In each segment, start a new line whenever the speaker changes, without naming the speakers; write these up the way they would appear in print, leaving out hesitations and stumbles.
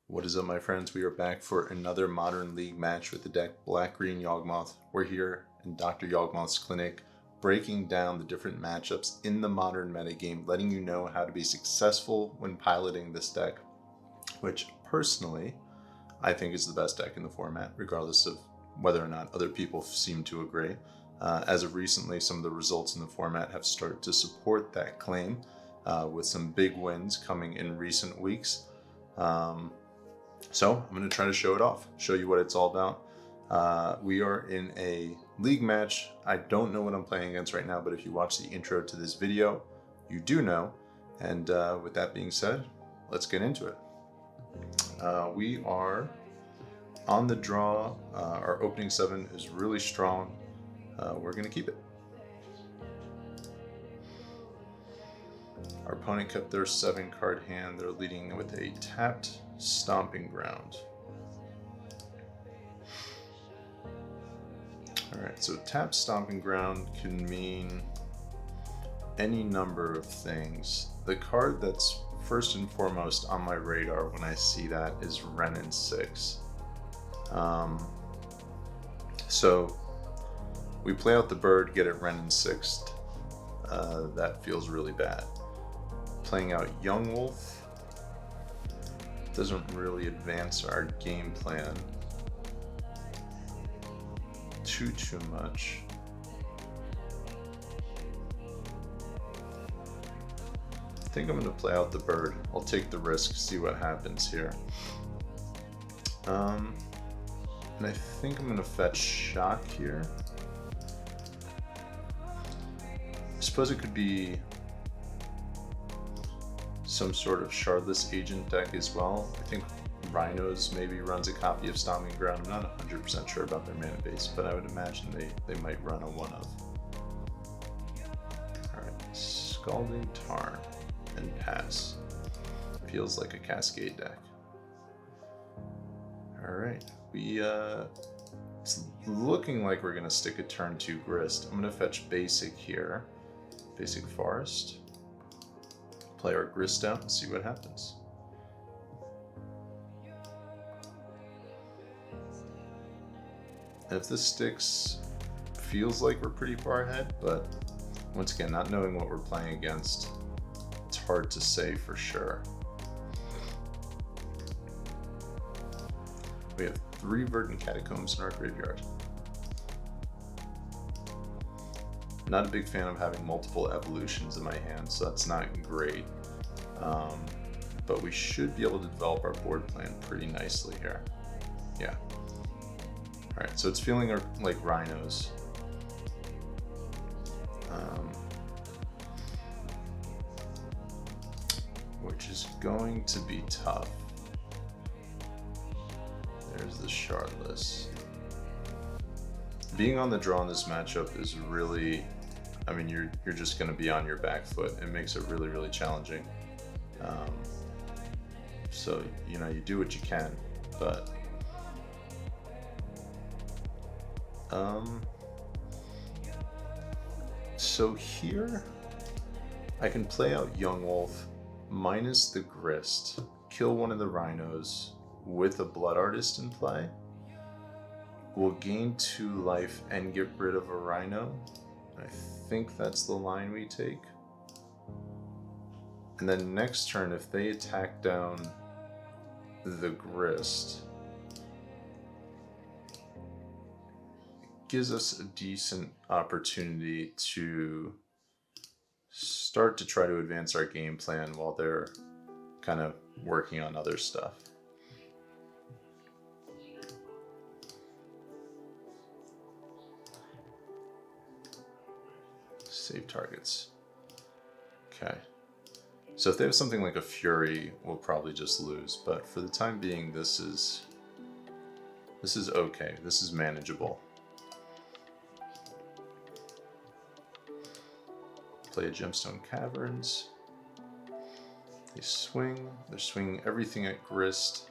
What is up, my friends? We are back for another Modern League match with the deck Black-Green Yawgmoth. We're here in Dr. Yawgmoth's clinic, breaking down the different matchups in the Modern metagame, letting you know how to be successful when piloting this deck, which personally I think is the best deck in the format, regardless of whether or not other people seem to agree. As of recently, some of the results in the format have started to support that claim, with some big wins coming in recent weeks. So I'm going to try to show it off, show you what it's all about. We are in a league match. I don't know what I'm playing against right now, but if you watch the intro to this video, you do know. And with that being said, let's get into it. We are on the draw. Our opening 7 is really strong. We're going to keep it. Our opponent kept their 7-card hand. They're leading with a tapped Stomping Ground. Alright, so tapped Stomping Ground can mean any number of things. The card that's first and foremost on my radar when I see that is Wrenn 6. So we play out the bird, get it Wrenn 6. That feels really bad. Playing out Yawgmoth doesn't really advance our game plan too much. I think I'm going to play out the bird. I'll take the risk, see what happens here. And I think I'm going to fetch Shock here. I suppose it could be some sort of Shardless Agent deck as well. I think Rhinos maybe runs a copy of Stomping Ground. I'm not 100% sure about their mana base, but I would imagine they might run a one of. Alright, Scalding Tarn and pass. Feels like a Cascade deck. Alright, it's looking like we're going to stick a turn 2 Grist. I'm going to fetch Basic here. Basic Forest. Play our Grist out and see what happens. And if this sticks, feels like we're pretty far ahead, but once again, not knowing what we're playing against, it's hard to say for sure. We have 3 Verdant Catacombs in our graveyard. Not a big fan of having multiple evolutions in my hand, so that's not great. But we should be able to develop our board plan pretty nicely here. Yeah. Alright, so it's feeling like Rhinos. Which is going to be tough. There's the Shardless. Being on the draw in this matchup is really, I mean, you're just going to be on your back foot. It makes it really, really challenging. So, you know, you do what you can, but so here I can play out Yawgmoth minus the Grist, kill one of the Rhinos with a Blood Artist in play. We'll gain 2 life and get rid of a Rhino. I think that's the line we take. And then next turn, if they attack down the Grist, it gives us a decent opportunity to start to try to advance our game plan while they're kind of working on other stuff. Save targets. Okay. So if they have something like a Fury, we'll probably just lose. But for the time being, this is okay. This is manageable. Play a Gemstone Caverns. They swing. They're swinging everything at Grist.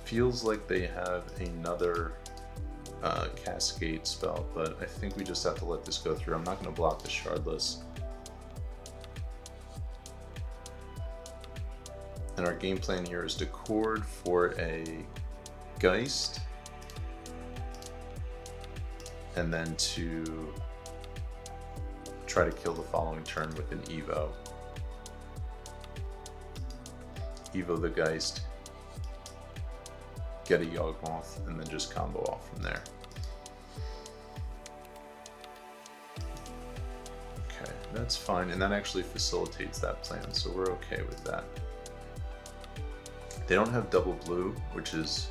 Feels like they have another Cascade spell, but I think we just have to let this go through. I'm not going to block the Shardless. And our game plan here is to chord for a Geist, and then to try to kill the following turn with an Evo. Evo the Geist, get a Yawgmoth, and then just combo off from there. Okay, that's fine, and that actually facilitates that plan, so we're okay with that. They don't have double blue, which is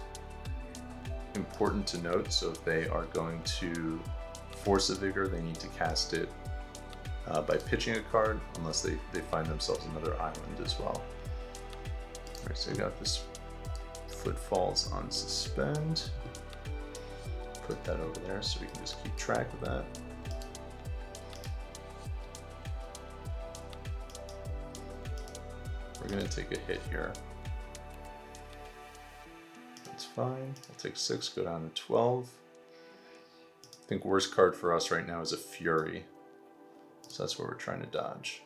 important to note, so if they are going to force a Vigor, they need to cast it by pitching a card, unless they find themselves another island as well. Alright, so I got this Footfalls on suspend. Put that over there so we can just keep track of that. We're going to take a hit here. That's fine. I'll take 6, go down to 12. I think worst card for us right now is a Fury. So that's what we're trying to dodge.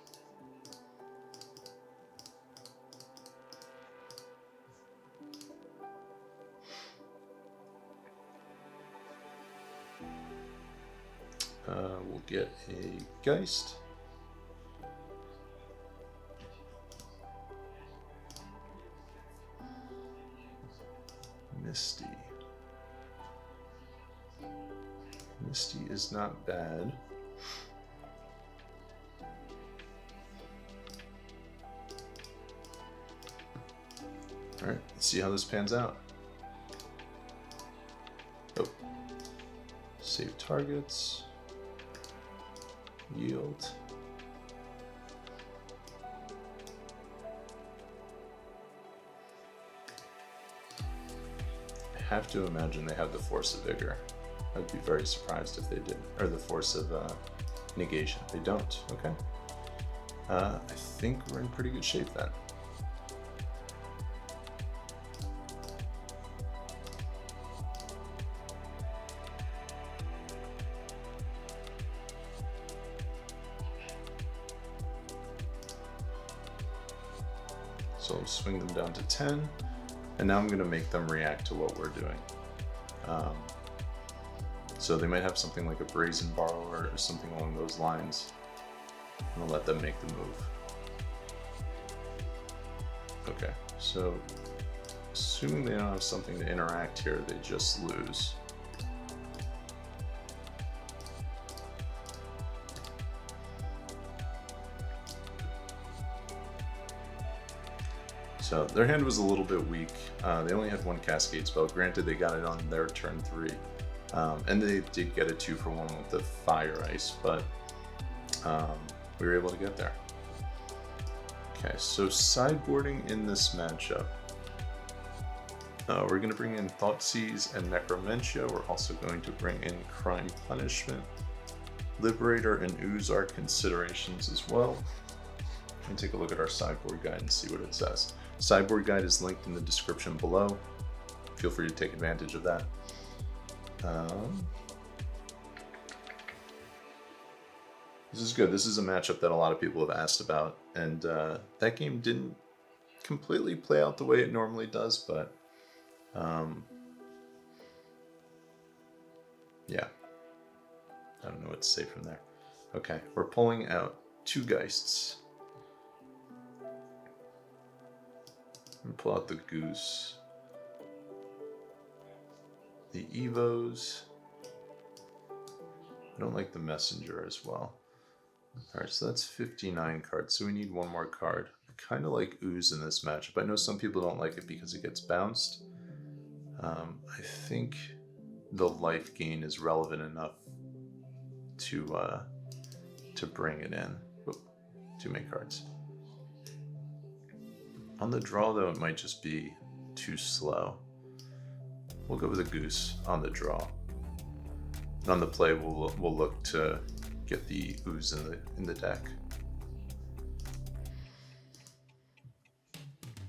We'll get a Geist. Misty. Misty is not bad. Alright, let's see how this pans out. Oh. Save targets. Yield. I have to imagine they have the Force of Vigor. I'd be very surprised if they did. Or the Force of Negation. They don't. Okay. I think we're in pretty good shape then. So I'll swing them down to 10, and now I'm going to make them react to what we're doing. So they might have something like a Brazen Borrower or something along those lines. I'm going to let them make the move. Okay, so assuming they don't have something to interact here, they just lose. So their hand was a little bit weak. They only had one Cascade spell. Granted, they got it on their turn 3. And they did get a 2-for-1 with the Fire Ice, but we were able to get there. Okay, so sideboarding in this matchup. We're going to bring in Thoughtseize and Necromentia. We're also going to bring in Crime Punishment. Liberator and Ooze are considerations as well. Let me take a look at our sideboard guide and see what it says. Sideboard guide is linked in the description below. Feel free to take advantage of that. This is good. This is a matchup that a lot of people have asked about, and that game didn't completely play out the way it normally does, but yeah, I don't know what to say from there. Okay, we're pulling out 2 Geists. And pull out the Goose. The Evos. I don't like the Messenger as well. Alright, so that's 59 cards, so we need one more card. I kind of like Ooze in this matchup. I know some people don't like it because it gets bounced. I think the life gain is relevant enough to bring it in. Whoop, 2 main cards. On the draw, though, it might just be too slow. We'll go with a Goose on the draw. And on the play, we'll look to get the Ooze in the deck.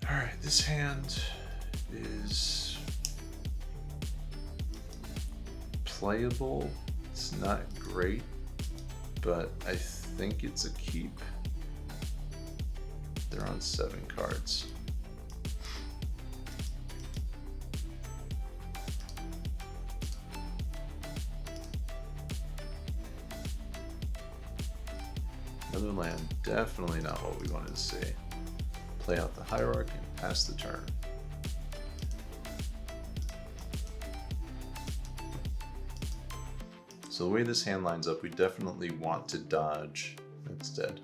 All right, this hand is playable. It's not great, but I think it's a keep. They're on 7 cards. Another land, definitely not what we wanted to see. Play out the Hierarch and pass the turn. So the way this hand lines up, we definitely want to dodge, instead,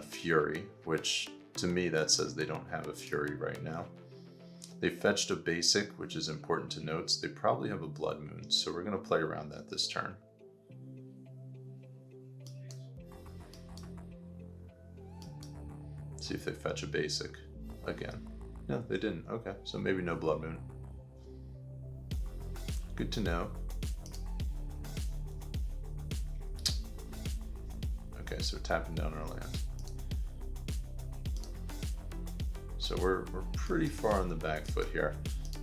Fury, which to me that says they don't have a Fury right now. They fetched a basic, which is important to note. So they probably have a Blood Moon, so we're going to play around that this turn. See if they fetch a basic again. No, they didn't. Okay, so maybe no Blood Moon. Good to know. Okay, so we're tapping down our land. So we're pretty far on the back foot here.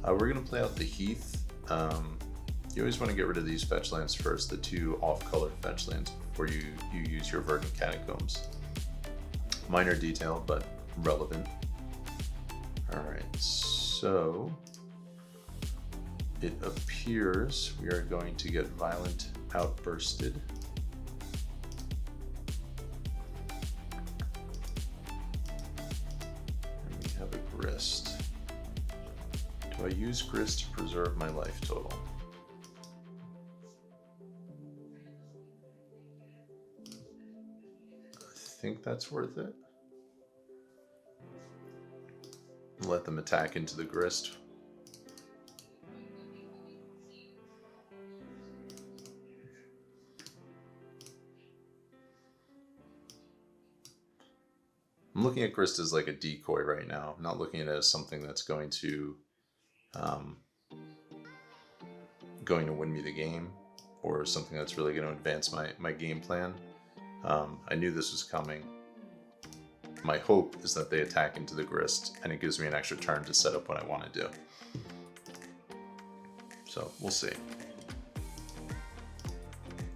We're gonna play out the Heath. You always want to get rid of these fetch lands first, the 2 off-color fetch lands, before you use your Verdant Catacombs. Minor detail, but relevant. Alright, so it appears we are going to get Violent Outbursted. Grist. Do I use Grist to preserve my life total? I think that's worth it. Let them attack into the Grist. I'm looking at Grist as like a decoy right now. I'm not looking at it as something that's going to win me the game, or something that's really going to advance my game plan. I knew this was coming. My hope is that they attack into the Grist, and it gives me an extra turn to set up what I want to do. So we'll see.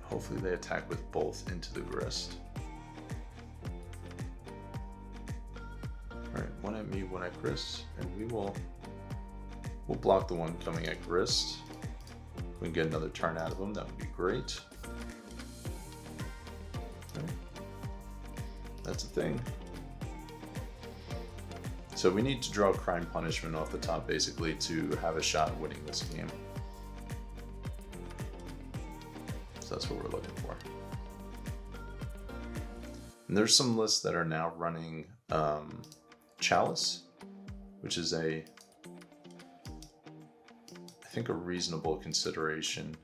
Hopefully they attack with both into the Grist. Alright, one at me, one at Grist, and we'll block the one coming at Grist. If we can get another turn out of them, that would be great. Okay. That's a thing. So we need to draw Crime Punishment off the top, basically, to have a shot at winning this game. So that's what we're looking for. And there's some lists that are now running Chalice, which is I think a reasonable consideration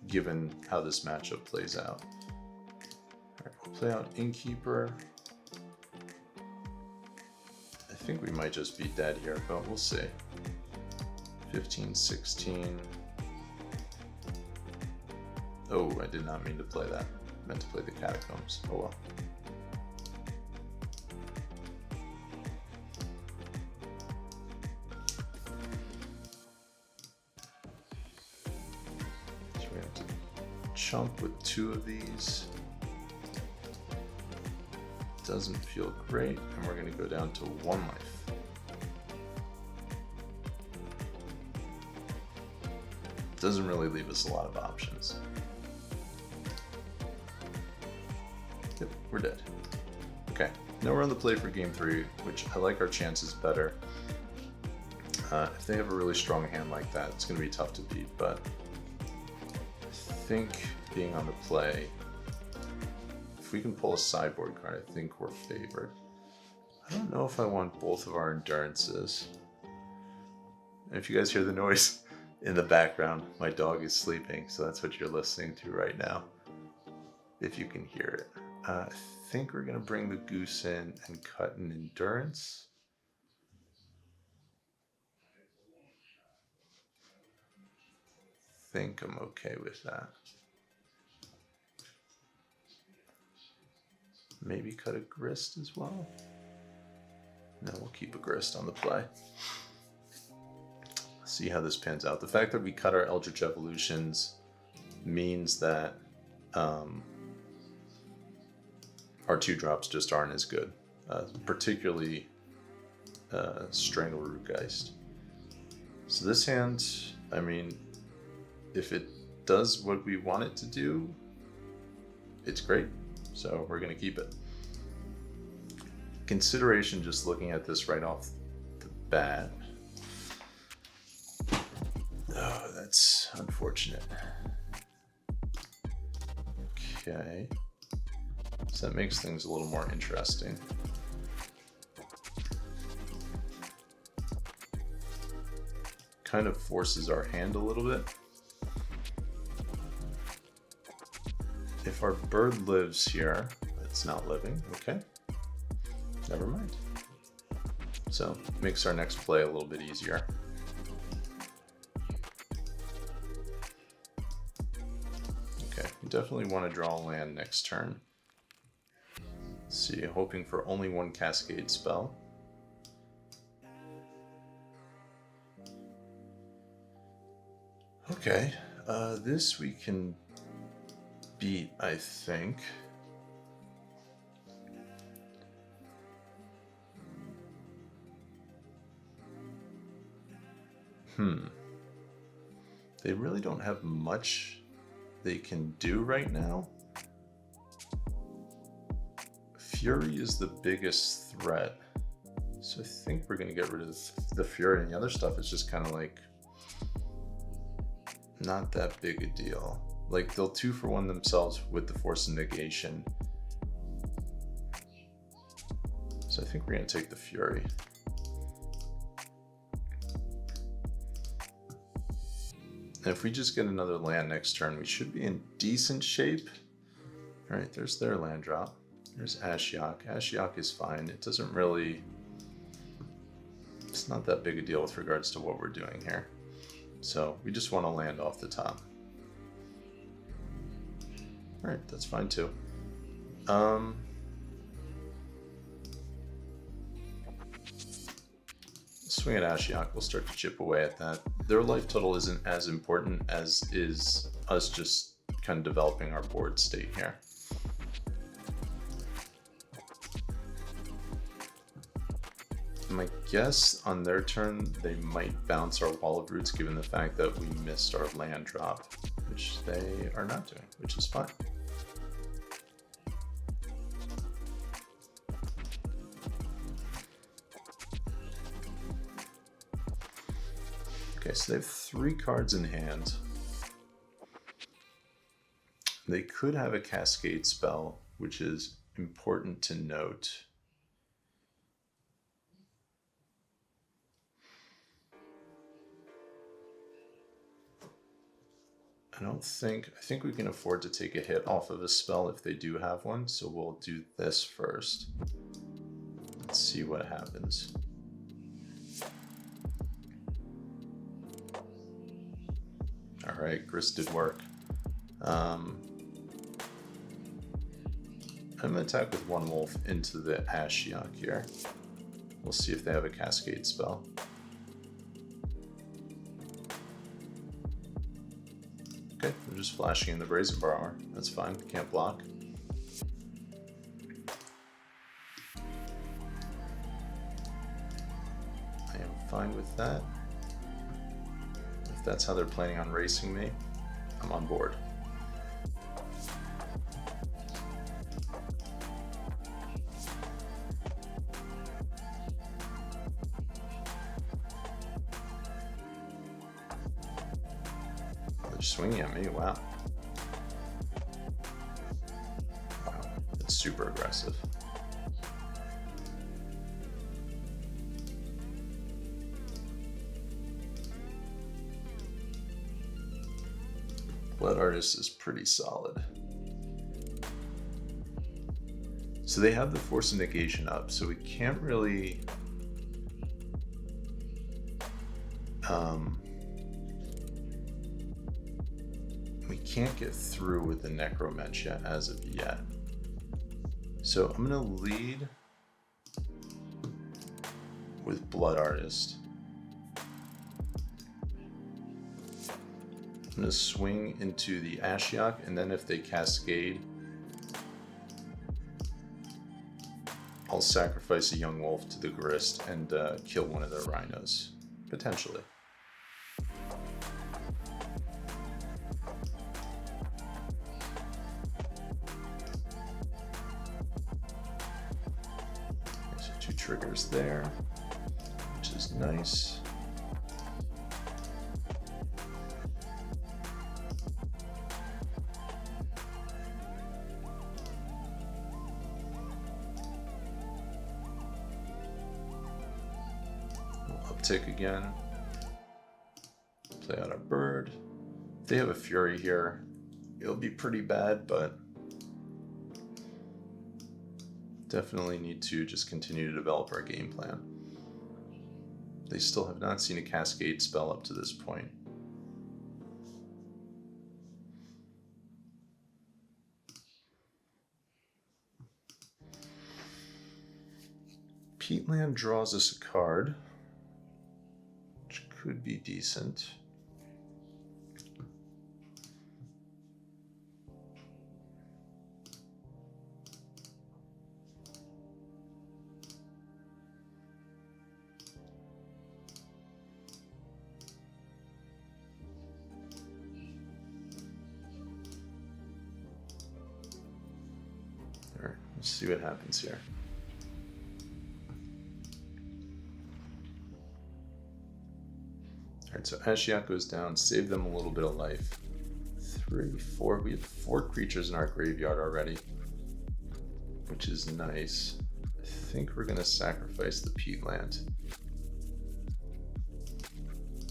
given how this matchup plays out. All right, we'll play out Innkeeper. I think we might just be dead here, but we'll see. 15, 16. Oh, I did not mean to play that. I meant to play the Catacombs. Oh well. So we have to chump with 2 of these. Doesn't feel great, and we're going to go down to 1 life. Doesn't really leave us a lot of options. Yep, we're dead. Okay, now we're on the play for game 3, which I like our chances better. If they have a really strong hand like that, it's going to be tough to beat, but I think being on the play, if we can pull a sideboard card, I think we're favored. I don't know if I want both of our endurances. And if you guys hear the noise in the background, my dog is sleeping, so that's what you're listening to right now, if you can hear it. I think we're going to bring the goose in and cut an endurance. I think I'm okay with that. Maybe cut a grist as well. No, we'll keep a grist on the play. See how this pans out. The fact that we cut our Eldritch Evolutions means that our 2-drops just aren't as good, particularly Strangleroot Geist. So this hand, I mean, if it does what we want it to do, it's great. So we're going to keep it. Consideration just looking at this right off the bat. Oh, that's unfortunate. Okay. So that makes things a little more interesting. Kind of forces our hand a little bit. If our bird lives here, it's not living, okay. Never mind. So makes our next play a little bit easier. Okay, we definitely want to draw a land next turn. Let's see, hoping for only one Cascade spell. Okay, this we can beat, I think. They really don't have much they can do right now. Fury is the biggest threat. So I think we're going to get rid of the Fury, and the other stuff is just kind of like not that big a deal. Like they'll 2-for-1 themselves with the Force of Negation. So I think we're going to take the Fury. And if we just get another land next turn, we should be in decent shape. All right, there's their land drop. There's Ashiok. Ashiok is fine. It doesn't really... It's not that big a deal with regards to what we're doing here. So we just want to land off the top. All right, that's fine too. Swing at Ashiok, we'll start to chip away at that. Their life total isn't as important as is us just kind of developing our board state here. My guess on their turn, they might bounce our Wall of Roots given the fact that we missed our land drop, which they are not doing, which is fine. Okay, so they have 3 cards in hand. They could have a Cascade spell, which is important to note. I think we can afford to take a hit off of a spell if they do have one, so we'll do this first. Let's see what happens. Alright, Grist did work. I'm going to attack with 1 wolf into the Ashiok here. We'll see if they have a Cascade spell. Okay, they're just flashing in the Brazen Borrower. That's fine, can't block. I am fine with that. If that's how they're planning on racing me, I'm on board. They're swinging at me, wow. Wow, that's super aggressive. Blood Artist is pretty solid. So they have the Force of Negation up, so we can't really we can't get through with the Necromentia as of yet. So I'm gonna lead with Blood Artist. I'm going to swing into the Ashiok, and then if they cascade, I'll sacrifice a young wolf to the Grist and kill one of their Rhinos, potentially. There's 2 triggers there, which is nice. Uptick again. Play out a bird. If they have a Fury here, it'll be pretty bad, but definitely need to just continue to develop our game plan. They still have not seen a Cascade spell up to this point. Peatland draws us a card, which could be decent. All right, let's see what happens here. Alright, so Ashiok goes down, save them a little bit of life. 3, 4, we have 4 creatures in our graveyard already, which is nice. I think we're going to sacrifice the Peatland.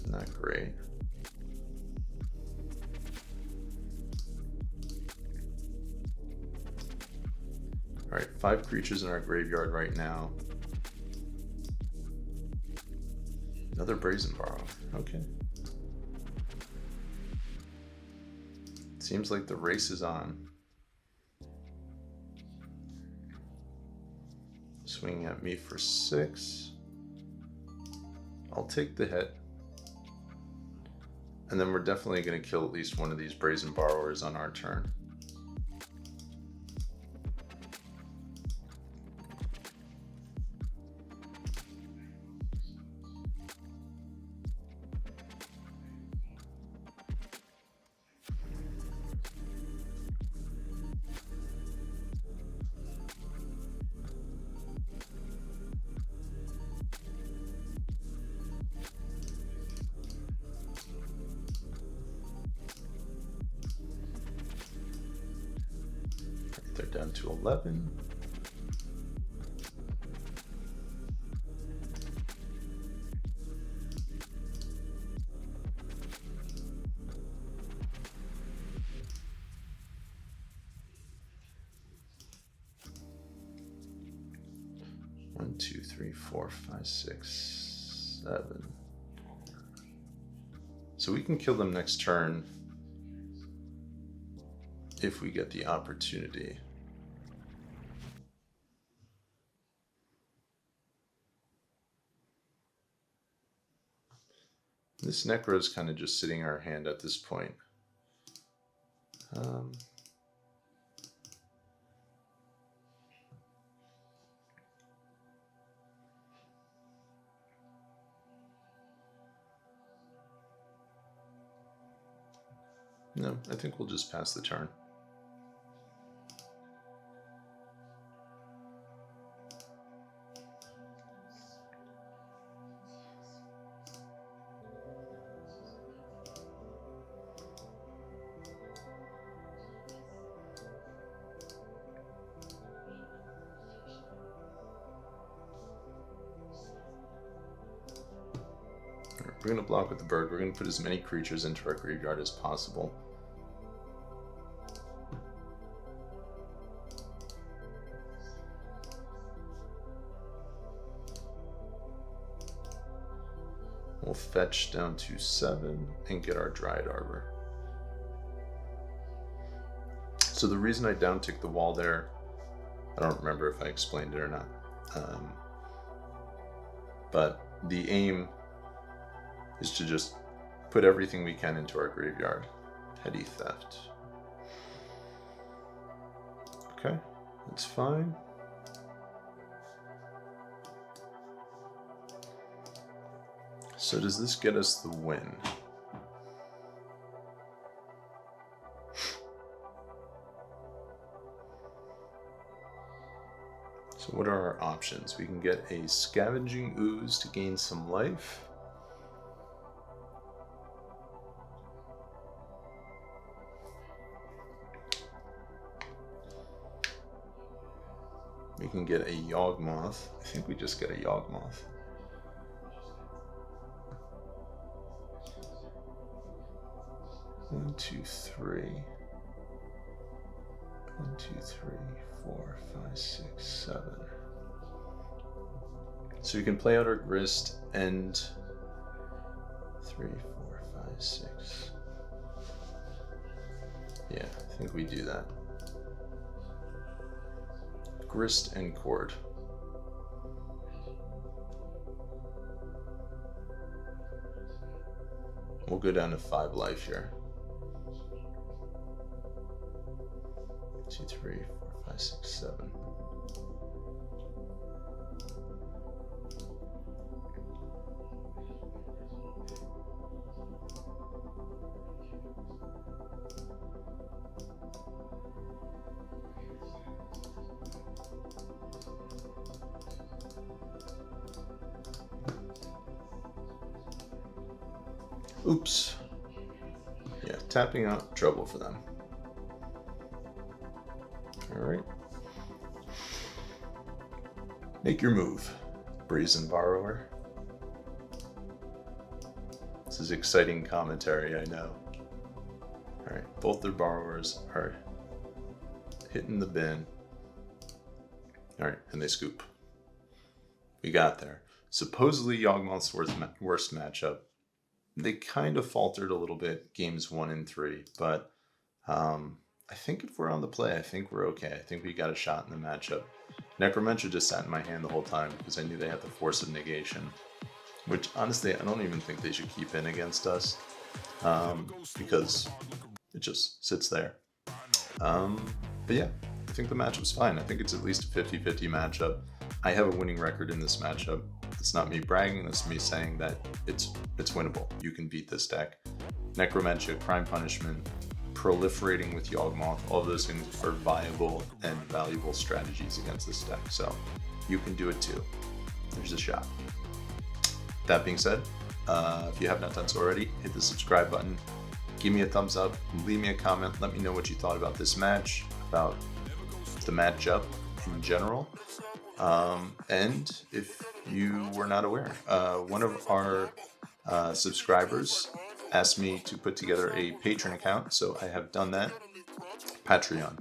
Not great. Alright, 5 creatures in our graveyard right now. Another Brazen Borrow. Okay. Seems like the race is on. Swinging at me for 6. I'll take the hit. And then we're definitely going to kill at least one of these Brazen Borrowers on our turn. They're down to 11. One, two, three, four, 5, 6, 7. So we can kill them next turn if we get the opportunity. This Necro is kind of just sitting in our hand at this point. No, I think we'll just pass the turn. We're going to block with the bird. We're going to put as many creatures into our graveyard as possible. We'll fetch down to 7 and get our Dryad Arbor. So the reason I downticked the wall there, I don't remember if I explained it or not, but the aim is to just put everything we can into our graveyard. Petty theft. Okay, that's fine. So does this get us the win? So what are our options? We can get a Scavenging Ooze to gain some life. We can get a Yawgmoth. I think we just get a Yawgmoth. One, two, three. 1, 2, 3, 4, 5, 6, 7. So you can play out our Grist and 3, 4, 5, 6. Yeah, I think we do that. Grist and Cord. We'll go down to 5 life here. 2, 3, 4, 5, 6, 7. Oops. Yeah, tapping out, trouble for them. Alright. Make your move, Brazen Borrower. This is exciting commentary, I know. Alright, both their borrowers are hitting the bin. Alright, and they scoop. We got there. Supposedly Yawgmoth's worst matchup. They kind of faltered a little bit games 1 and 3, but I think if we're on the play, I think we're okay. I think we got a shot in the matchup. Necromancer just sat in my hand the whole time because I knew they had the Force of Negation, which honestly I don't even think they should keep in against us because it just sits there. But yeah, I think the matchup's fine. I think it's at least a 50-50 matchup. I have a winning record in this matchup. It's not me bragging, it's me saying that it's winnable. You can beat this deck. Necromancer, Crime Punishment, proliferating with Yawgmoth, all of those things are viable and valuable strategies against this deck. So you can do it too. There's a shot. That being said, if you have not done so already, hit the subscribe button, give me a thumbs up, leave me a comment, let me know what you thought about this match, about the matchup in general. And if you were not aware, one of our subscribers asked me to put together a Patron account, so I have done that. Patreon.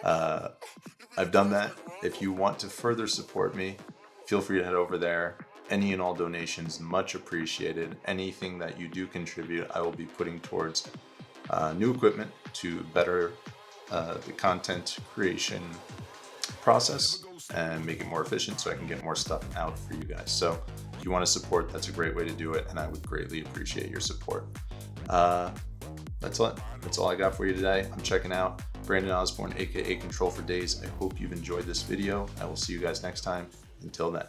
I've done that. If you want to further support me, feel free to head over there. Any and all donations, much appreciated. Anything that you do contribute, I will be putting towards new equipment to better the content creation process and make it more efficient so I can get more stuff out for you guys. So if you want to support, that's a great way to do it, and I would greatly appreciate your support. That's all I got for you today. I'm checking out. Brandon Osborne, aka Control for Days. I hope you've enjoyed this video. I will see you guys next time. Until then.